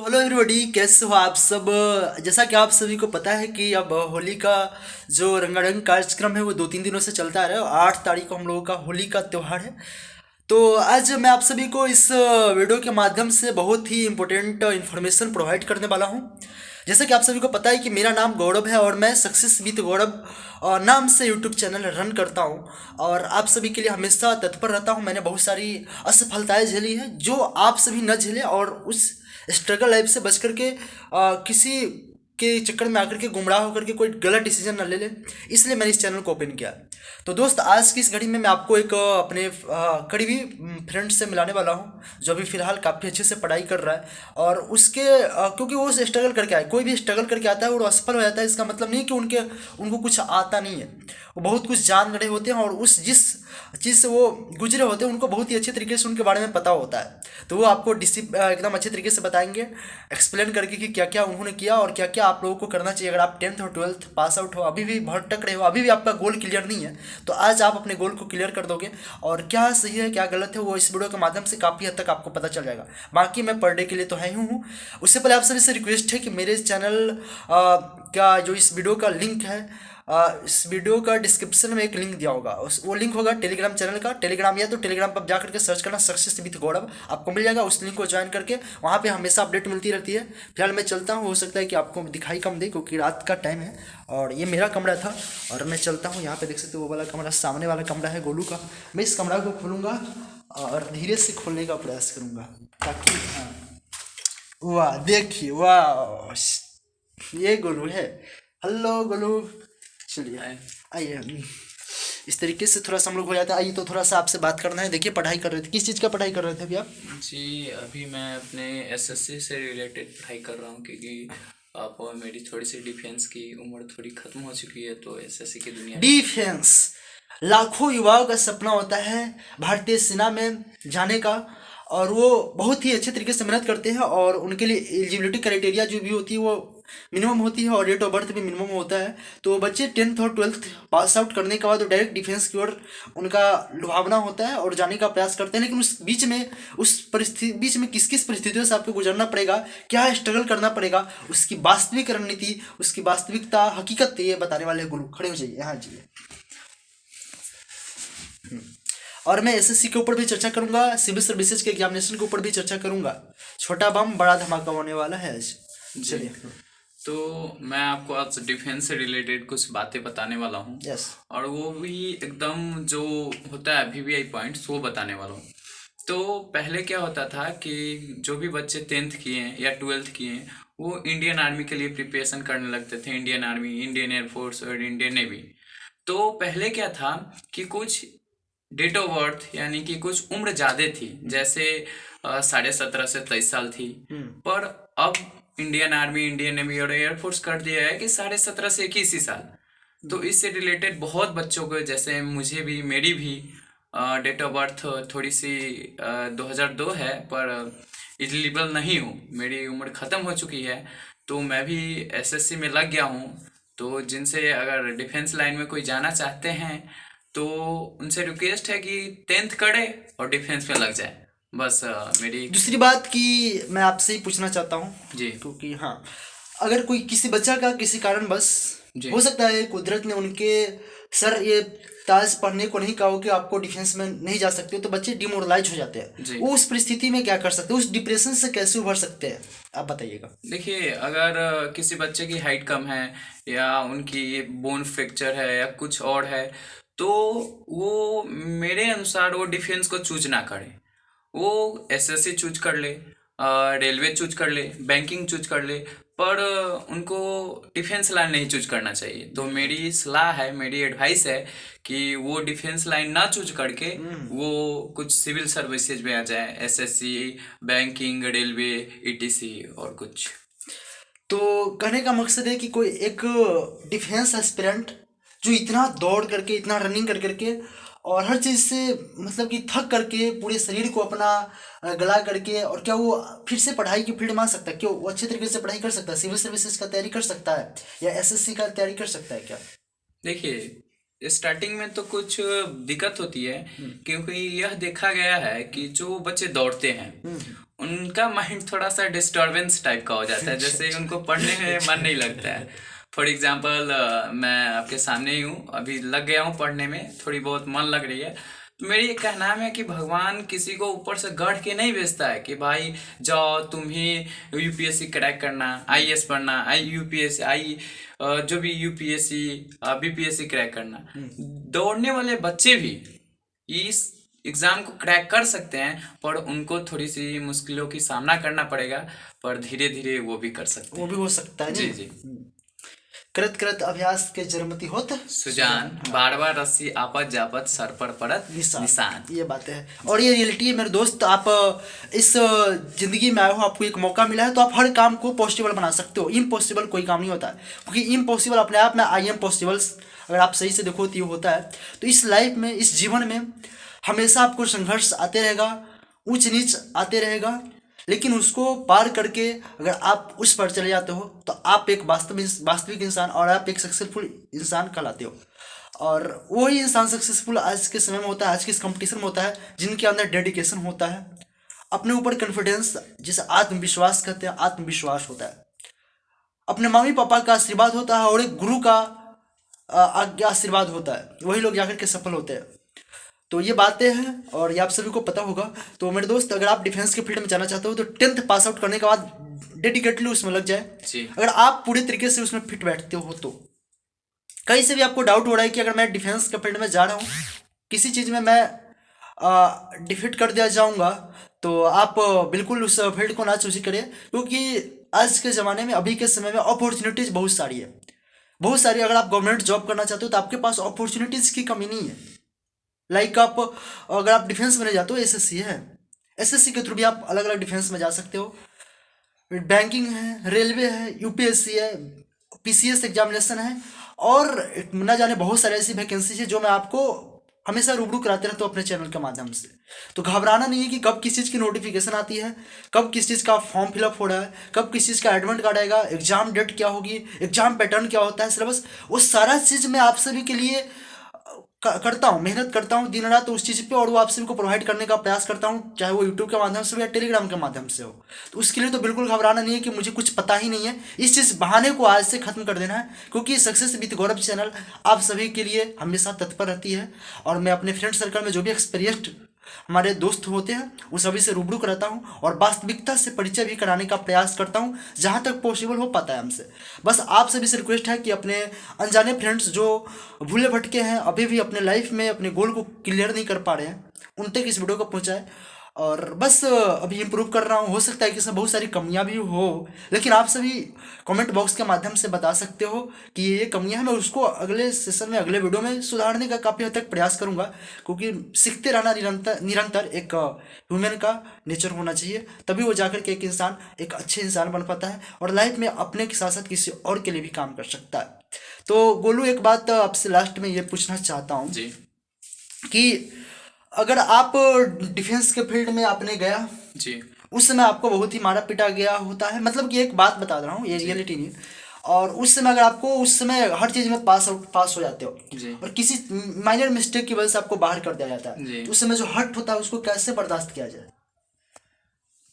Hello everybody, कैसे हो आप सब। जैसा कि आप सभी को पता है कि अब होली का जो रंगारंग कार्यक्रम है वो 2-3 दिनों से चलता आ रहा है और 8 तारीख को हम लोगों का होली का त्यौहार है। तो आज मैं आप सभी को इस वीडियो के माध्यम से बहुत ही इम्पोर्टेंट इन्फॉर्मेशन प्रोवाइड करने वाला हूँ। जैसा कि आप सभी को पता है कि मेरा नाम गौरव है और मैं सक्सेस विद गौरव नाम से यूट्यूब चैनल रन करता हूँ और आप सभी के लिए हमेशा तत्पर रहता हूँ। मैंने बहुत सारी असफलताएं झेली हैं जो आप सभी न झेलें और उस स्ट्रगल लाइफ से बच करके किसी के चक्कर में आकर के गुमराह होकर के कोई गलत डिसीजन न ले ले, इसलिए मैंने इस चैनल को ओपन किया। तो दोस्त, आज की इस घड़ी में मैं आपको एक अपने करीबी फ्रेंड से मिलाने वाला हूँ जो अभी फ़िलहाल काफ़ी अच्छे से पढ़ाई कर रहा है और उसके क्योंकि वो स्ट्रगल करके आए, कोई भी स्ट्रगल करके आता है और असफल हो जाता है, इसका मतलब नहीं कि उनको कुछ आता नहीं है। वो बहुत कुछ जान रहे होते हैं और उस जिस चीज़ से वो गुजरे होते हैं उनको बहुत ही अच्छे तरीके से उनके बारे में पता होता है। तो वो आपको एकदम अच्छे तरीके से बताएंगे, एक्सप्लेन करके कि क्या क्या उन्होंने किया और क्या क्या आप लोगों को करना चाहिए। अगर आप 10th और 12th पास आउट हो, अभी भी भटक रहे हो, अभी भी आपका गोल क्लियर नहीं है, तो आज आप अपने गोल को क्लियर कर दोगे और क्या सही है क्या गलत है वो इस वीडियो के माध्यम से काफ़ी हद तक आपको पता चल जाएगा। बाकी मैं पर डे के लिए तो है ही हूँ। उससे पहले आप सभी से रिक्वेस्ट है कि मेरे चैनल का जो इस वीडियो का लिंक है, इस वीडियो का डिस्क्रिप्शन में एक लिंक दिया होगा, उस वो लिंक होगा टेलीग्राम चैनल का। टेलीग्राम या तो टेलीग्राम पर जा करके सर्च करना सक्सेस विद गौरव, आपको मिल जाएगा। उस लिंक को ज्वाइन करके वहाँ पे हमेशा अपडेट मिलती रहती है। फिलहाल मैं चलता हूँ, हो सकता है कि आपको दिखाई कम दे क्योंकि रात का टाइम है और ये मेरा कमरा था और मैं चलता हूँ। यहाँ पे देख सकते हो वो वाला कमरा, सामने वाला कमरा है गोलू का। मैं इस कमरा को खोलूँगा और धीरे से खोलने का प्रयास करूँगा ताकि वाह देखिए, वाह ये गोलू है। हेलो गोलू, चलिए आइए। इस तरीके से थोड़ा सा हम लोग हो जाता है। आइए, तो थोड़ा सा आपसे बात करना है। देखिए, पढ़ाई कर रहे थे, किस चीज़ का पढ़ाई कर रहे थे अभी आप? जी, अभी मैं अपने एसएससी से रिलेटेड पढ़ाई कर रहा हूँ क्योंकि आप मेरी थोड़ी सी डिफेंस की उम्र थोड़ी ख़त्म हो चुकी है, तो एसएससी की दुनिया में डिफेंस लाखों युवाओं का सपना होता है भारतीय सेना में जाने का, और वो बहुत ही अच्छे तरीके से मेहनत करते हैं और उनके लिए एलिजिबिलिटी क्राइटेरिया जो भी होती है वो मिनिमम होती है और डेट ऑफ बर्थ भी मिनिमम होता है। तो बच्चे 10th और 12th पास आउट करने के बाद वो डायरेक्ट डिफेंस की ओर उनका लुभावना होता है और जाने का प्रयास करते हैं। लेकिन बीच में किस किस परिस्थितियों से आपको गुजरना पड़ेगा, क्या स्ट्रगल करना पड़ेगा, उसकी वास्तविक रणनीति, उसकी वास्तविकता, हकीकत ये बताने वाले गुरु खड़े हो जाइए, यहाँ जी। और मैं एसएससी के ऊपर भी चर्चा करूंगा, सिविल सर्विसेज के एग्जामिनेशन के ऊपर भी चर्चा करूंगा। छोटा बम बड़ा धमाका होने वाला है आज। जी। चलिए। तो मैं आपको आज डिफेंस से रिलेटेड कुछ बातें बताने वाला हूँ, यस। और वो भी एकदम जो होता है वीवीआई पॉइंट्स वो बताने वाला हूँ। तो पहले क्या होता था कि जो भी बच्चे 10th किए हैं या 12th किए हैं वो इंडियन आर्मी के लिए प्रिपरेशन करने लगते थे। इंडियन आर्मी, इंडियन एयरफोर्स और इंडियन नेवी। तो पहले क्या था कि कुछ डेट ऑफ बर्थ यानी कि कुछ उम्र ज़्यादा थी, जैसे 17.5 से 23 साल थी। पर अब इंडियन आर्मी, इंडियन नेवी और एयरफोर्स कर दिया है कि 17.5 से 21 ही साल। तो इससे रिलेटेड बहुत बच्चों को, जैसे मुझे भी, मेरी भी डेट ऑफ बर्थ थोड़ी सी 2002 है, पर एलिजिबल नहीं हूँ, मेरी उम्र ख़त्म हो चुकी है। तो मैं भी एसएससी में लग गया हूँ। तो जिनसे अगर डिफेंस लाइन में कोई जाना चाहते हैं तो उनसे रिक्वेस्ट है कि 10th करे और डिफेंस में लग जाए। बस मेरी दूसरी बात कि मैं आपसे ही पूछना चाहता हूँ, जी क्योंकि हाँ, अगर कोई किसी बच्चा का किसी कारण बस जी हो सकता है कुदरत ने उनके सर ये ताज पढ़ने को नहीं कहा हो कि आपको डिफेंस में नहीं जा सकते हो, तो बच्चे डिमोरलाइज हो जाते हैं। जी। वो उस परिस्थिति में क्या कर सकते हैं, उस डिप्रेशन से कैसे उभर सकते हैं, आप बताइएगा। देखिए, अगर किसी बच्चे की हाइट कम है या उनकी बोन फ्रैक्चर है या कुछ और है, तो वो मेरे अनुसार वो डिफेंस को चूज ना करे। वो एसएससी चूज कर ले, रेलवे चूज कर ले, बैंकिंग चूज कर ले, पर उनको डिफेंस लाइन नहीं चूज करना चाहिए। तो मेरी सलाह है, मेरी एडवाइस है कि वो डिफेंस लाइन ना चूज करके वो कुछ सिविल सर्विसेज में आ जाए, एसएससी, बैंकिंग, रेलवे, ईटीसी और कुछ। तो कहने का मकसद है कि कोई एक डिफेंस एस्पिरेंट जो इतना दौड़ करके, इतना रनिंग कर करके और हर चीज़ से मतलब कि थक करके पूरे शरीर को अपना गला करके, और क्या वो फिर से पढ़ाई की फील्ड में आ सकता है? क्यों वो अच्छे तरीके से पढ़ाई कर सकता है, सिविल सर्विसेज का तैयारी कर सकता है या एसएससी का तैयारी कर सकता है क्या? देखिए, स्टार्टिंग में तो कुछ दिक्कत होती है, क्योंकि यह देखा गया है कि जो बच्चे दौड़ते हैं उनका माइंड थोड़ा सा डिस्टरबेंस टाइप का हो जाता है, जैसे उनको पढ़ने में मन नहीं लगता है। फॉर एग्जाम्पल मैं आपके सामने ही हूँ, अभी लग गया हूँ पढ़ने में, थोड़ी बहुत मन लग रही है। तो मेरी एक कहना है कि भगवान किसी को ऊपर से गढ़ के नहीं भेजता है कि भाई जाओ तुम ही यूपीएससी क्रैक करना, आईएएस पढ़ना, आई यूपीएससी आई जो भी यूपीएससी बीपीएससी क्रैक करना। दौड़ने वाले बच्चे भी इस एग्जाम को क्रैक कर सकते हैं, पर उनको थोड़ी सी मुश्किलों की सामना करना पड़ेगा, पर धीरे धीरे वो भी कर सकते वो हैं। भी हो सकता है जी नहीं। जी। करत करत अभ्यास के जरमती होत सुजान, बार बार रस्सी आपत जापत सर पर पड़त निशान। निशान। ये बातें हैं और ये रियलिटी है मेरे दोस्त। आप इस जिंदगी में आए हो, आपको एक मौका मिला है, तो आप हर काम को पॉसिबल बना सकते हो। इम्पॉसिबल कोई काम नहीं होता है, क्योंकि इम्पॉसिबल अपने आप में आई एम पॉसिबल्स अगर आप सही से देखो तो ये होता है। तो इस लाइफ में, इस जीवन में हमेशा आपको संघर्ष आते रहेगा, ऊंच नीच आते रहेगा, लेकिन उसको पार करके अगर आप उस पर चले जाते हो तो आप एक वास्तविक इंसान और आप एक सक्सेसफुल इंसान कहलाते हो। और वही इंसान सक्सेसफुल आज के समय में होता है, आज के इस कंपटीशन में होता है, जिनके अंदर डेडिकेशन होता है, अपने ऊपर कॉन्फिडेंस, जिसे आत्मविश्वास कहते हैं, आत्मविश्वास होता है, अपने मम्मी पापा का आशीर्वाद होता है और एक गुरु का आज्ञा आशीर्वाद होता है। वही लोग जाकर के सफल होते हैं। तो ये बातें हैं और ये आप सभी को पता होगा। तो मेरे दोस्त, अगर आप डिफेंस के फील्ड में जाना चाहते हो तो 10th पास आउट करने के बाद डेडिकेटली उसमें लग जाए। जी अगर आप पूरे तरीके से उसमें फिट बैठते हो तो कहीं से भी आपको डाउट हो रहा है कि अगर मैं डिफेंस के फील्ड में जा रहा हूँ, किसी चीज़ में मैं डिफीट कर दिया जाऊंगा, तो आप बिल्कुल उस फील्ड को ना चूज करें, क्योंकि आज के ज़माने में, अभी के समय में अपॉर्चुनिटीज़ बहुत सारी है, बहुत सारी। अगर आप गवर्नमेंट जॉब करना चाहते हो तो आपके पास अपॉर्चुनिटीज़ की कमी नहीं है। लाइक आप अगर आप डिफेंस में नहीं जाते हो, एसएससी है, एसएससी के थ्रू भी आप अलग अलग डिफेंस में जा सकते हो। बैंकिंग है, रेलवे है, यूपीएससी है, पीसीएस एग्जामिनेशन है, और ना जाने बहुत सारे ऐसी वैकेंसी है जो मैं आपको हमेशा रूबरू कराते रहता हूँ अपने चैनल के माध्यम से। तो घबराना नहीं है कि कब किस चीज़ की नोटिफिकेशन आती है, कब किस चीज़ का फॉर्म फिलअप हो रहा है, कब किस चीज़ का एडमिट कार्ड आएगा, एग्जाम डेट क्या होगी, एग्जाम पैटर्न क्या होता है, सिलेबस, वो सारा चीज़ मैं आप सभी के लिए करता हूँ, मेहनत करता हूँ दिन रात उस चीज़ पे, और वो आप सभी को प्रोवाइड करने का प्रयास करता हूँ, चाहे वो यूट्यूब के माध्यम से हो या टेलीग्राम के माध्यम से हो। तो उसके लिए तो बिल्कुल घबराना नहीं है कि मुझे कुछ पता ही नहीं है। इस चीज़ बहाने को आज से खत्म कर देना है, क्योंकि सक्सेस विद गौरव चैनल आप सभी के लिए हमेशा तत्पर रहती है। और मैं अपने फ्रेंड सर्कल में जो भी एक्सपीरियंस्ड हमारे दोस्त होते हैं उन सभी से रूबरू कराता हूँ और वास्तविकता से परिचय भी कराने का प्रयास करता हूँ जहाँ तक पॉसिबल हो पाता है हमसे। बस आप सभी से रिक्वेस्ट है कि अपने अनजाने फ्रेंड्स जो भूले भटके हैं, अभी भी अपने लाइफ में अपने गोल को क्लियर नहीं कर पा रहे हैं, उन तक इस वीडियो को पहुँचाएं। और बस अभी इम्प्रूव कर रहा हूँ, हो सकता है कि इसमें बहुत सारी कमियां भी हो, लेकिन आप सभी कमेंट बॉक्स के माध्यम से बता सकते हो कि ये कमियां हैं, मैं उसको अगले सेशन में, अगले वीडियो में सुधारने का काफ़ी हद तक प्रयास करूंगा, क्योंकि सीखते रहना निरंतर निरंतर एक ह्यूमन का नेचर होना चाहिए, तभी वो जाकर के एक इंसान एक अच्छे इंसान बन पाता है और लाइफ में अपने के साथ साथ किसी और के लिए भी काम कर सकता है। तो गोलू, एक बात आपसे लास्ट में ये पूछना चाहता हूँ जी कि अगर आप डिफेंस के फील्ड में आपने गया, जी उस समय आपको बहुत ही मारा पीटा गया होता है, मतलब कि एक बात बता रहा हूँ, ये रियलिटी नहीं है। और उस समय अगर आपको उस समय हर चीज़ में पास हो जाते हो, जी और किसी माइनर मिस्टेक की वजह से आपको बाहर कर दिया जाता है, जी। तो उस समय जो हर्ट होता है उसको कैसे बर्दाश्त किया जाए?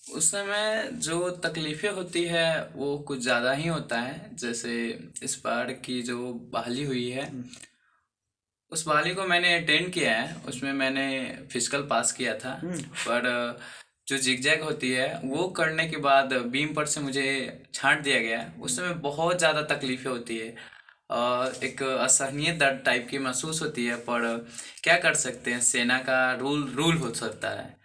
उस समय जो तकलीफें होती है वो कुछ ज़्यादा ही होता है। जैसे इस बार की जो बहाली हुई है, उस बहाली को मैंने अटेंड किया है, उसमें मैंने फिजिकल पास किया था, पर जो जिगजैग होती है वो करने के बाद बीम पर से मुझे छांट दिया गया। उस समय बहुत ज़्यादा तकलीफें होती है, एक असहनीय दर्द टाइप की महसूस होती है, पर क्या कर सकते हैं, सेना का रूल रूल हो सकता है।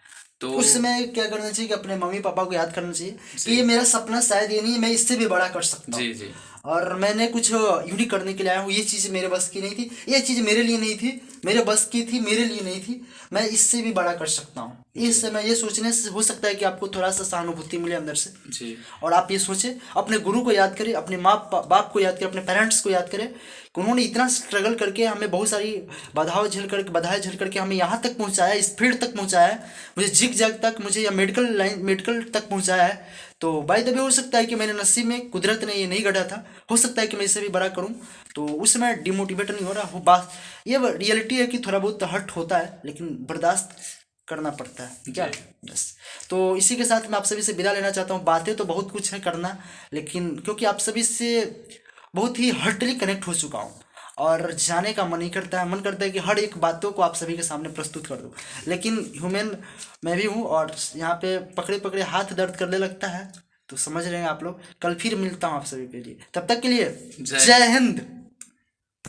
तो उस समय क्या करना चाहिए कि अपने मम्मी पापा को याद करना चाहिए कि जी ये मेरा सपना शायद ये नहीं है, मैं इससे भी बड़ा कर सकता हूँ, जी जी और मैंने कुछ यूनिक करने के लिए आया हूँ। ये चीज़ मेरे बस की नहीं थी, ये चीज़ मेरे लिए नहीं थी, मेरे बस की थी, मेरे लिए नहीं थी, मैं इससे भी बड़ा कर सकता हूँ। इस समय ये सोचने से हो सकता है कि आपको थोड़ा सा सहानुभूति मिले अंदर से, जी और आप ये सोचें, अपने गुरु को याद करें, अपने माँ बाप को याद करें, अपने पेरेंट्स को याद करें कि उन्होंने इतना स्ट्रगल करके हमें बहुत सारी बाधाएं झेल करके हमें यहाँ तक पहुँचाया, इस फील्ड तक पहुँचाया है, मुझे जिग जैग तक, मुझे या मेडिकल तक पहुँचाया है। तो बाय द वे हो सकता है कि मेरे नसीब में कुदरत ने ये नहीं गढ़ा था, हो सकता है कि मैं इसे भी बड़ा करूं। तो उस समय डिमोटिवेट नहीं हो रहा हो, बात ये रियलिटी है कि थोड़ा बहुत हर्ट होता है, लेकिन बर्दाश्त करना पड़ता है क्या। बस तो इसी के साथ मैं आप सभी से विदा लेना चाहता हूँ। बातें तो बहुत कुछ है करना, लेकिन क्योंकि आप सभी से बहुत ही हर्टली कनेक्ट हो चुका हूँ और जाने का मन ही करता है, मन करता है कि हर एक बातों को आप सभी के सामने प्रस्तुत कर दूँ, लेकिन ह्यूमन मैं भी हूँ और यहाँ पे पकड़े पकड़े हाथ दर्द करने लगता है, तो समझ रहे हैं आप लोग। कल फिर मिलता हूँ आप सभी के लिए, तब तक के लिए जय जय हिंद।